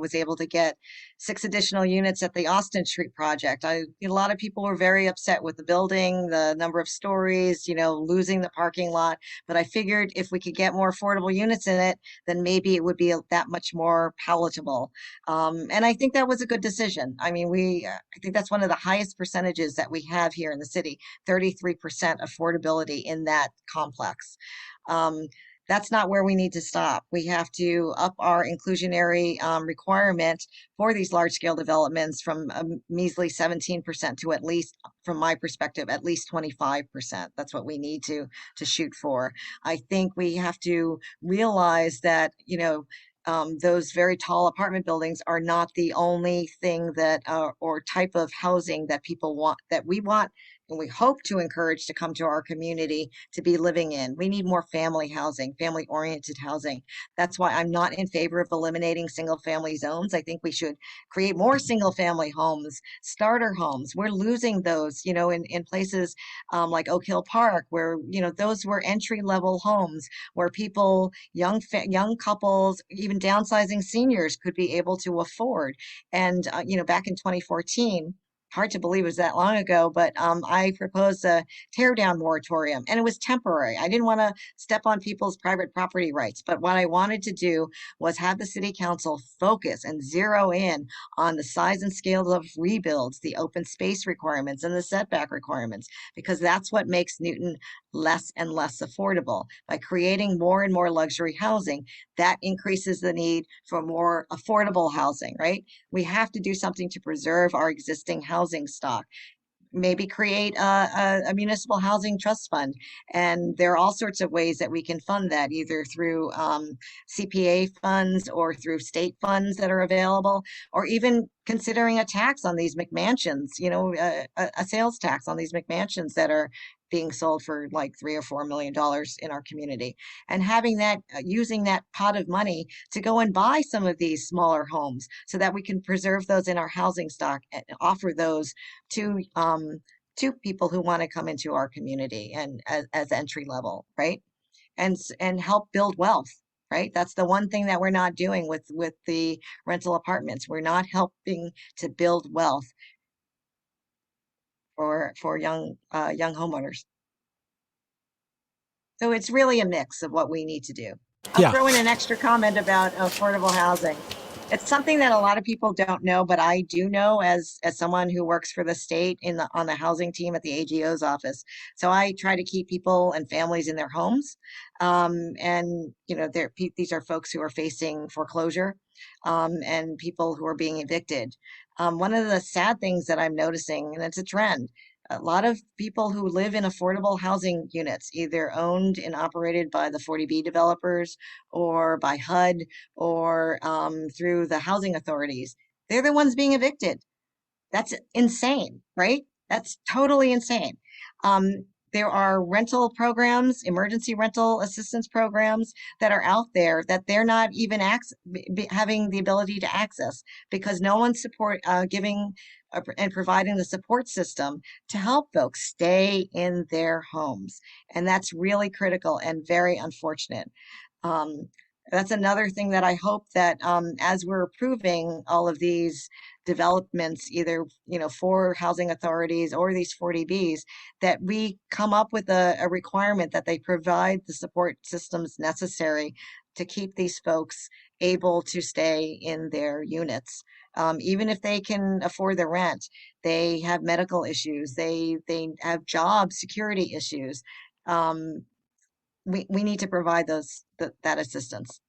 was able to get 6 additional units at the Austin Street project. A lot of people were very upset with the building, the number of stories, losing the parking lot. But I figured if we could get more affordable units in it, then maybe it would be that much more palatable. And I think that was a good decision. I mean, I think that's one of the highest percentages that we have here in the city, 33% affordability in that complex. Um, that's not where we need to stop. We have to up our inclusionary requirement for these large scale developments from a measly 17% to, at least, from my perspective, at least 25%. That's what we need to shoot for. I think we have to realize that, those very tall apartment buildings are not the only thing that or type of housing that people want, that we want and we hope to encourage to come to our community to be living in. We need more family housing, family oriented housing. That's why I'm not in favor of eliminating single family zones. I think we should create more single family homes, starter homes. We're losing those, in places like Oak Hill Park, where, those were entry level homes where people, young couples, even downsizing seniors could be able to afford. And, back in 2014, hard to believe it was that long ago, but I proposed a tear down moratorium, and it was temporary. I didn't want to step on people's private property rights, but what I wanted to do was have the city council focus and zero in on the size and scale of rebuilds, the open space requirements, and the setback requirements, because that's what makes Newton less and less affordable. By creating more and more luxury housing, that increases the need for more affordable housing, right? We have to do something to preserve our existing housing stock. Maybe create a municipal housing trust fund. And there are all sorts of ways that we can fund that, either through CPA funds or through state funds that are available, or even considering a tax on these McMansions, a sales tax on these McMansions that are being sold for like $3 or $4 million in our community, and having that, using that pot of money to go and buy some of these smaller homes so that we can preserve those in our housing stock and offer those to people who want to come into our community and as entry level, right? And help build wealth, right? That's the one thing that we're not doing with the rental apartments. We're not helping to build wealth for young homeowners. So it's really a mix of what we need to do. I'll Yeah. throw in an extra comment about affordable housing. It's something that a lot of people don't know, but I do know as someone who works for the state on the housing team at the AGO's office. So I try to keep people and families in their homes. And these are folks who are facing foreclosure, and people who are being evicted. One of the sad things that I'm noticing, and it's a trend, a lot of people who live in affordable housing units, either owned and operated by the 40B developers or by HUD or through the housing authorities, they're the ones being evicted. That's insane, right? That's totally insane. There are rental programs, emergency rental assistance programs that are out there that they're not even having the ability to access because no one's giving and providing the support system to help folks stay in their homes. And that's really critical and very unfortunate. Um, that's another thing that I hope that as we're approving all of these developments, either for housing authorities or these 40Bs, that we come up with a requirement that they provide the support systems necessary to keep these folks able to stay in their units. Even if they can afford the rent, they have medical issues, they have job security issues. We need to provide that assistance.